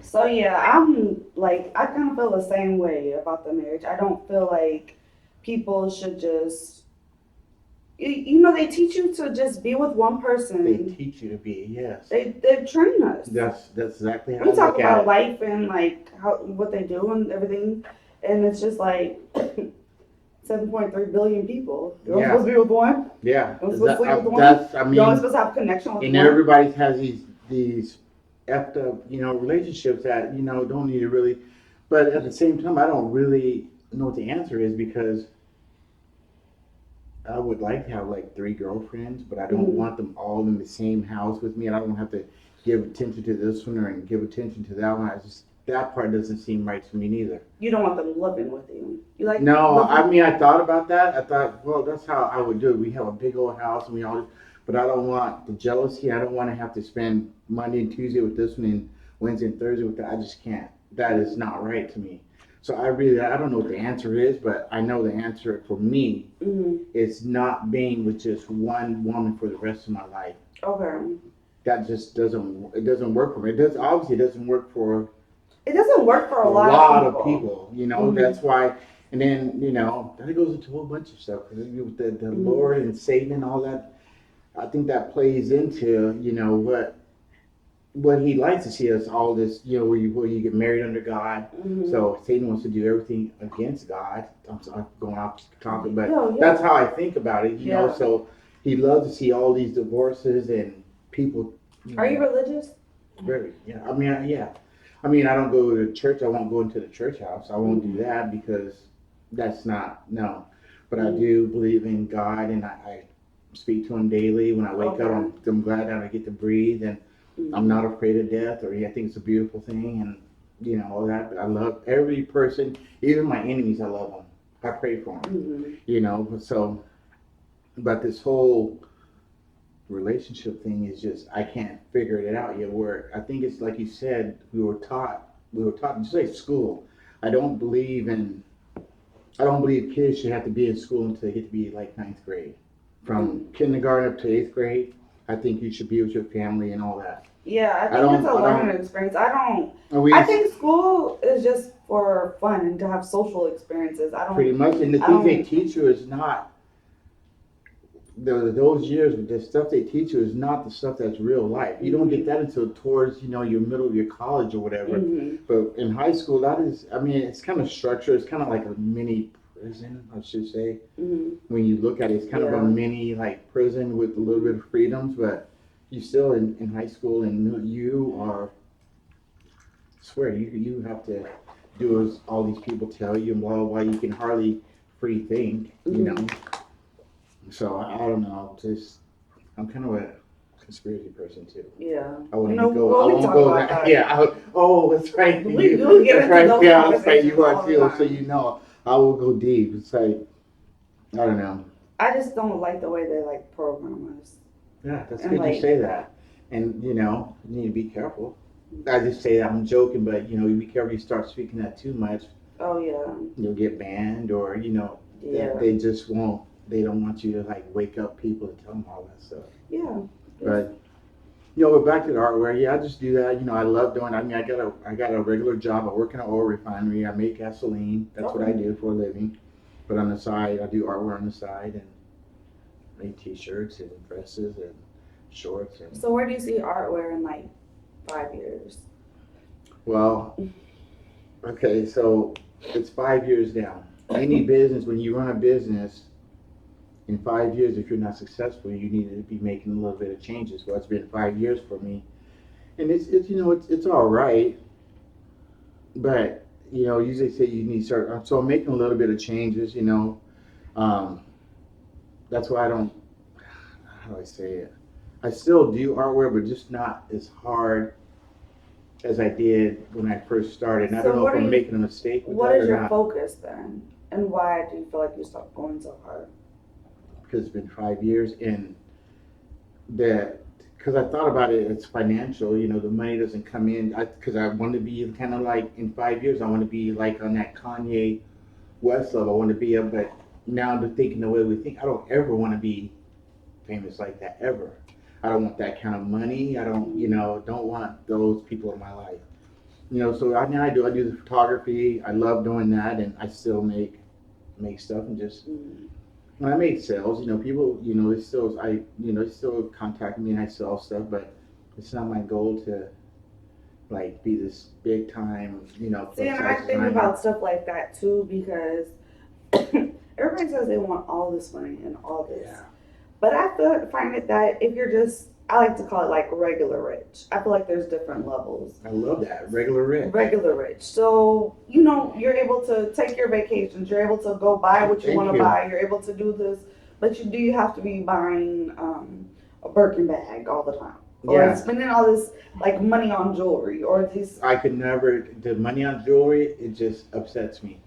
So yeah, I'm like I kind of feel the same way about the marriage. I don't feel like people should just they teach you to just be with one They person. teach you to be, yes. They train us. That's exactly how We I talk look at about it. life and like how what they do and everything, and it's just like 7.3 billion people. You're only Yeah, supposed to be with one. yeah. You're only supposed to sleep with one. That's, I You're only mean, supposed to have a connection with and one. everybody has these effed up, relationships that don't need to really. But at the same time, I don't really know what the answer is because I would like to have like three girlfriends, but I don't Mm-hmm. want them all in the same house with me. And I don't have to give attention to this one and give attention to that one. I just that part doesn't seem right to me neither. You don't want them living with you. You like No, I living. mean I thought about that. I thought, well, that's how I would do it. We have a big old house and we all, but I don't want the jealousy. I don't want to have to spend Monday and Tuesday with this one and Wednesday and Thursday with that. I just can't. That is not right to me. So I don't know what the answer is, but I know the answer for me Mm-hmm. is not being with just one woman for the rest of my life. Okay. That just doesn't work for me. It does obviously it doesn't work It doesn't work for a for a lot of lot of people. people. Mm-hmm. That's why. And then that goes into a whole bunch of stuff with the Mm-hmm. Lord and Satan and all that. I think that plays into what he likes to see us all this where you get married under God. Mm-hmm. So Satan wants to do everything against God. I'm sorry, going off topic, but Yeah, yeah, that's how I think about it. yeah. So he loves to see all these divorces and people. You Are you know, religious? very yeah. I mean, yeah. I mean, I don't go to church. I won't go into the church house. I won't do Mm-hmm. that because that's not no. But I Mm-hmm. do believe in God, and I speak to Him daily. When I wake up, Okay. I'm glad that I get to breathe, and I'm Mm-hmm. not afraid of death. Or yeah, I think it's a beautiful thing, and all that. But I love every person, even my enemies. I love them. I pray for them. Mm-hmm. So but this whole relationship thing is just I can't figure it out yet. Where I think it's like you said, we were taught just like school. I don't believe in I don't believe kids should have to be in school until they get to be like ninth grade. From Mm-hmm. kindergarten up to eighth grade, I think you should be with your family and all that. Yeah, I I think it's don't a I don't learning experience. I don't. I we think school is just for fun and to have social experiences. I pretty don't. much and the I things they don't. teach you is not those years, the stuff they teach you is not the stuff that's real life. You don't get Mm-hmm. that until towards your middle of your college or whatever. Mm-hmm. But in high school, that is, I mean, it's kind of structured. It's kind of like a mini prison, I should say. Mm-hmm. When you look at it, it's kind of a Yeah. mini like prison with a little bit of freedoms. But you still in high school, and you are, I swear, you have to do as all these people tell you and blah blah blah. You can hardly free think. Mm-hmm. So I don't know. Just I'm kind of a conspiracy person too. Yeah. I won't You even know, go. I well, we won't talk go about that. that. Yeah. Oh, that's right. We get That's into right. those Yeah, that's right. conversations You are all the too. So time. I will go deep. It's like I don't know. I just don't like the way they like program us Yeah, that's and good you like. say that. And you need to be careful. I just say that I'm joking, but you be careful. You start speaking that too much, Oh yeah. you'll get banned, or that Yeah. they just won't. They don't want you to like wake up people and tell them all that stuff. Yeah. Just. But but back to the artwork. Yeah, I just do that. I love doing. I mean, I got a regular job. I work in an oil refinery. I make gasoline. That's what I Okay. do for a living. But on the side, I do artwork on the side and make T-shirts and dresses and shorts and. So where do you see Arttwear in like 5 years? Well, okay, so it's 5 years down. Any business, when you run a business, in 5 years, if you're not successful, you need to be making a little bit of changes. Well, it's been 5 years for me, and it's all right. But usually say you need to start. So I'm making a little bit of changes. Um, that's why I don't. How do I say it? I still do artwork, but just not as hard as I did when I first started. And I don't So know if I'm making a mistake with what that is or your not, focus then? And why do you feel like you stopped going so hard? because it's been 5 years, and that because I thought about it, it's financial. The money doesn't come in. Because I want to be kind of like in 5 years, I want to be like on that Kanye West level. I want to be up, but now to thinking the way we think, I don't ever want to be famous like that ever. I don't want that kind of money. I don't want those people in my life. So now I do the photography. I love doing that, and I still make stuff and just Mm. when I make sales, people, they still contact me and I sell stuff, but it's not my goal to like be this big time, See, plus and I size think designer. about stuff like that too because everybody says they want all this money and all this. Yeah, But find it that if you're just, I like to call it like regular rich. I feel like there's different levels. I love that regular rich. Regular rich. So, you're able to take your vacations. You're able to go buy what you Thank want to you. buy. You're able to do this. But you have to be buying a Birkin bag all the time. Or Yeah, spending all this like money on jewelry or these. I could never. The money on jewelry, it just upsets me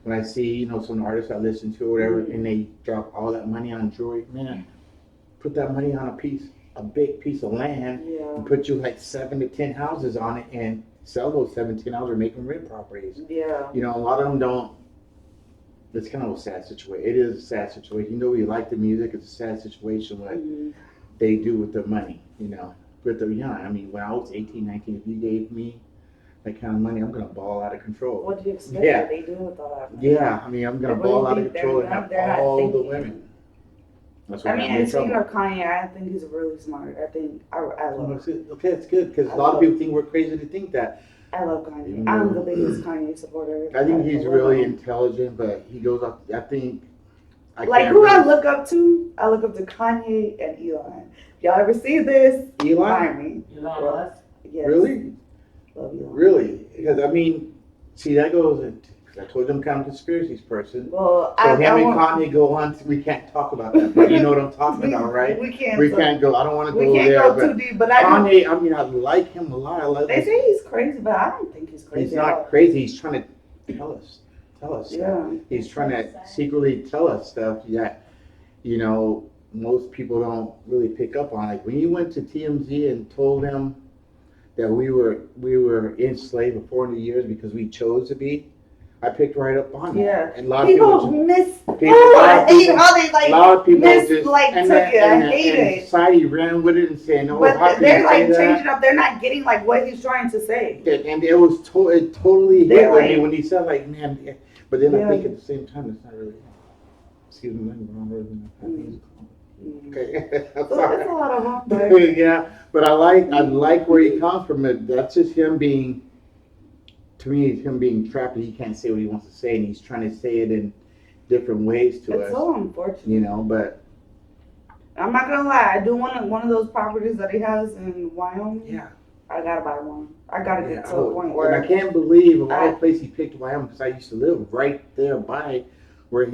when I see some artists I listen to or whatever, and they drop all that money on jewelry. Man, put that money on a big piece of land, Yeah. and put you like 7 to 10 houses on it, and sell those 17 houses or make them rent properties. Yeah. A lot of them don't. It's kind of a sad situation. It is a sad situation. You like the music. It's a sad situation what they do with their money. But they're young. I mean, when I was 18, 19, if you gave me that kind of money, I'm gonna ball out of control. What do you expect Yeah. that they do with all that money? Yeah, I mean, I'm gonna Like, what do ball you out of think control and they're have not all the thinking? women. That's I what mean, got me in and speaking trouble. of Kanye, I think he's really smart. I think I love him. Okay, it's good because a lot of people think we're crazy to think that. I love Kanye. Even I'm though- the biggest Kanye supporter. I think he's love really him. intelligent, but he goes up. I think. Like can't who I really- look up to? I look up to Kanye and Elon. Y'all ever see this? Elon? Find me. Elon Musk? Yes. Really? Love Elon. Really? Because I mean, see, that goes. Because I told him I'm kind of a conspiracies person. Well, So I him and want, Kanye go on. We can't talk about that, but you know what I'm talking about, right? We can't. We can't go. I don't want to We go can't there. go But too deep. But I know Kanye, I mean, I like him a lot. I like. they say he's crazy, but I don't think he's crazy. He's at all. not crazy. He's trying to tell us stuff. Yeah. He's trying to secretly tell us stuff that most people don't really pick up on. Like when you went to TMZ and told them that we were enslaved for 400 years because we chose to be, I picked right up on that. Yeah. And a lot of People people miss. people- Oh, a lot I of hate people- how they like a lot of people miss just like and took then- it. I and- hate and it. society ran with it and saying, "Oh, how But can they're you like say that?" changing up. They're not getting like what he's trying to say. And it was it totally hit They're with me like- when he said like, "Man," but then Yeah. I think at the same time it's not really. Excuse me, I'm wrong word. Okay, I'm So sorry. it's a lot of them. But Yeah, but I like where he comes from. That's just him being, to me, it's him being trapped and he can't say what he wants to say, and he's trying to say it in different ways to it's us. so unfortunate. But I'm not gonna lie. I do want one of those properties that he has in Wyoming. yeah, I gotta buy one. I gotta get to yeah, a point where and I can't believe of all I- the places he picked Wyoming because I used to live right there by where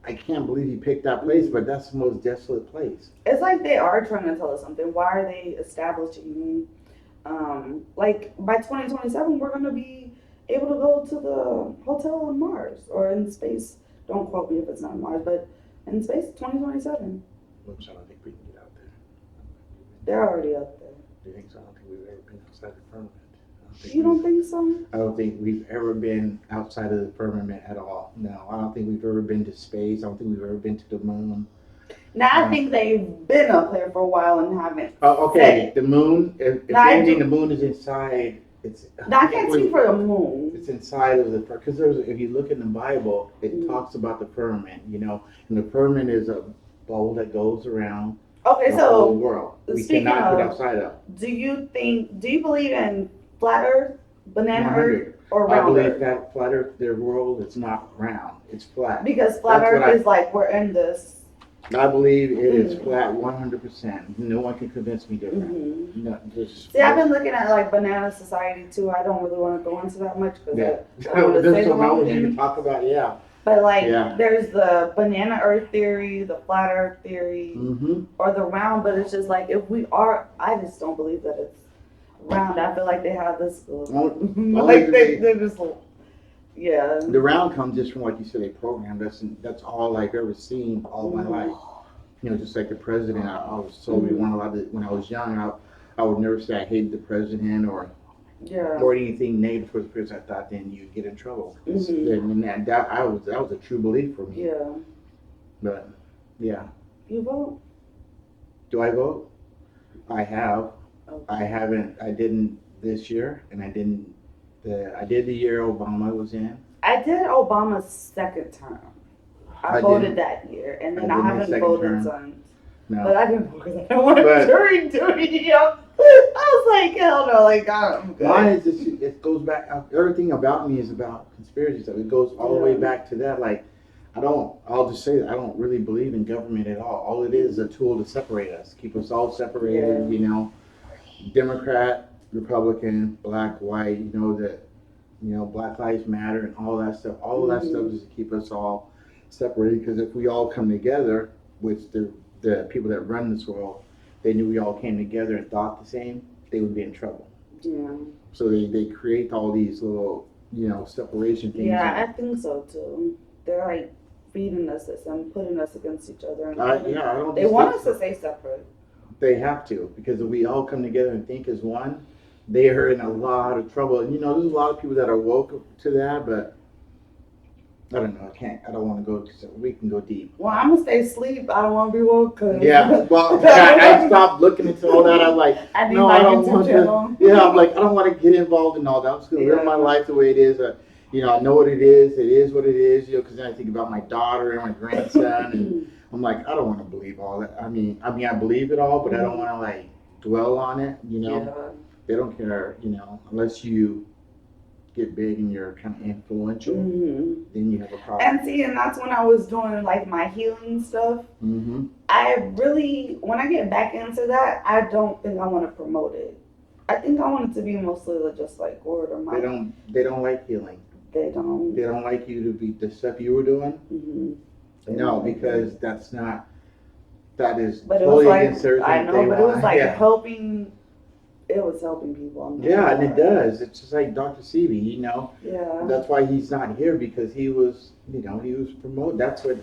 I can't believe he picked that place, but that's the most desolate place. it's like they are trying to tell us something. Why are they establishing? Like by 2027, we're gonna be able to go to the hotel on Mars or in space. Don't quote me if it's not Mars, but in space, 2027. Which I don't think we can get out there. They're already up there. Do you think so? I don't think we've ever been outside the firmament. You don't think so? I don't think we've ever been outside of the firmament at all. No, I don't think we've ever been to space. I don't think we've ever been to the moon. Now I Yeah. think they've been up there for a while and haven't. Oh, okay. The moon. If No, I anything, do- the moon is inside. It's. Now I can't speak for the moon. It's inside of the because if you look in the Bible, it Mhm. talks about the firmament. And the firmament is a bowl that goes around Okay, the whole so world. We speaking cannot put of- outside of. do you believe in flat Earth, banana Earth, 100. or I round believe Earth? that flat Earth, their world, it's not round. It's flat. Because flat That's what Earth I- is like we're in this. I believe it is Mhm. flat 100%. No one can convince me different. No, just. See, I've been looking at like banana society too. I don't really want to go into that much because Yeah. I don't want to say There's the so wrong much you can thing. talk about. Yeah. But like, Yeah. there's the banana Earth theory, the flat Earth theory, Mm-hmm. or the round. But it's just like if we are, I just don't believe that it's round. I feel like they have this, like they're just, yeah. The round comes just from what you said. They programmed us, and that's all I've ever seen all my life. Just like the president. I was told we weren't allowed to. When I was young, I would never say I hated the president or Yeah. anything negative for the president. I thought then you'd get in trouble. Mhm. And that was a true belief for me. Yeah. But yeah. You vote? Do I vote? I have. Okay. I haven't. I didn't this year, and I didn't I did the year Obama was in. I did Obama's second term. I I voted didn't. that year, and then I I did my haven't second voted term. since. No. But I didn't vote because I don't want to But- jury duty. I was like, hell no, like, I'm good. Mine is just, it goes back. Everything about me is about conspiracy stuff. It goes all the way back to that. Like, I'll just say that I don't really believe in government at all. All it is a tool to separate us, keep us all separated. Yeah. You know, Democrat, Republican, black, white. You know that. You know, Black Lives Matter and all that stuff. All of that stuff is to keep us all separated. Because if we all come together, which the people that run this world, they knew we all came together and thought the same, they would be in trouble. Yeah. So they create all these little, you know, separation things. Yeah, I think so too. They're like feeding us this and putting us against each other. And I don't. they want us to stay separate. They have to, because if we all come together and think as one, they are in a lot of trouble. And you know, there's a lot of people that are woke to that, but I don't know. I don't want to go. We can go deep. Well, I'm gonna stay asleep. I don't want to be woke. Yeah. Well, I stopped looking into all that. I'm like, I need no, my I don't YouTube want channel. to. Yeah, I'm like, I don't want to get involved in all that. I'm just gonna live my life the way it is. You know, I know what it is. It is what it is. You know, because then I think about my daughter and my grandson, and I'm like, I don't want to believe all that. I mean, I believe it all, but I don't want to like dwell on it. You know, Yeah. they don't care. You know, unless you get big and you're kind of influential, then you have a problem. And see, and that's when I was doing like my healing stuff. I really, when I get back into that, I don't think I want to promote it. I think I want it to be mostly just like word of mouth. They don't like healing. They don't. They don't like you to be the stuff you were doing. No, because that is but it totally was like, against everything I know, they but it was want. like Yeah. helping. It was helping people. Yeah, and it does. It's just like Dr. Sebi, you know. Yeah. That's why he's not here, because he was, you know, he was promoted. That's what.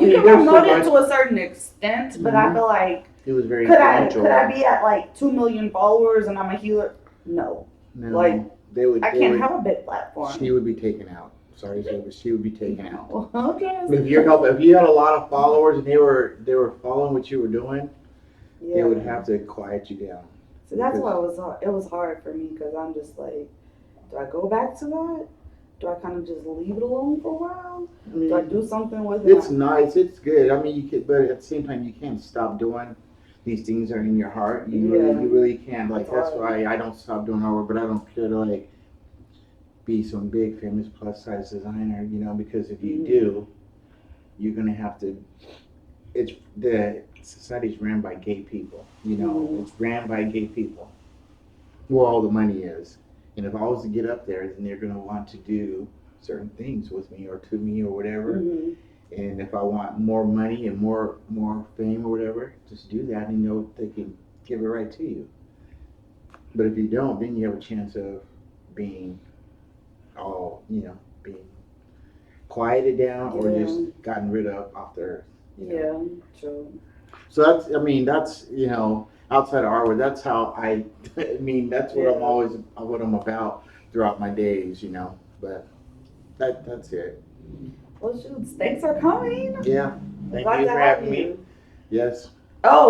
You can promote it to a certain extent, but I feel like he was very could influential. I be at like 2 million followers and I'm a healer? No. No, like I can't would, have a big platform. She would be taken out. Sorry, but she would be taken out. Well, okay. If you had a lot of followers and they were following what you were doing, they would have to quiet you down. So that's why it was hard for me, because I'm just like, do I go back to that? Do I kind of just leave it alone for a while? Do I do something with it? It's nice. It's good. I mean, you could, but at the same time, you can't stop doing these things that are in your heart. You really can't. Like that's why I don't stop doing artwork, but I don't care to like be some big famous plus size designer, you know, because if you do, you're gonna have to. It's the society's ran by gay people, you know. It's ran by gay people, where all the money is. And if I was to get up there, then they're gonna want to do certain things with me or to me or whatever. And if I want more money and more fame or whatever, just do that, and you know they can give it right to you. But if you don't, then you have a chance of being all, you know, being quieted down or just gotten rid of off the earth. You know? Yeah, true. So that's you know, outside of artwork, that's how I mean, that's what I'm always, what I'm about throughout my days, you know. But that's it. Well, shoots, thanks for coming. Yeah, thank Glad you to for have having me. Yes. Oh.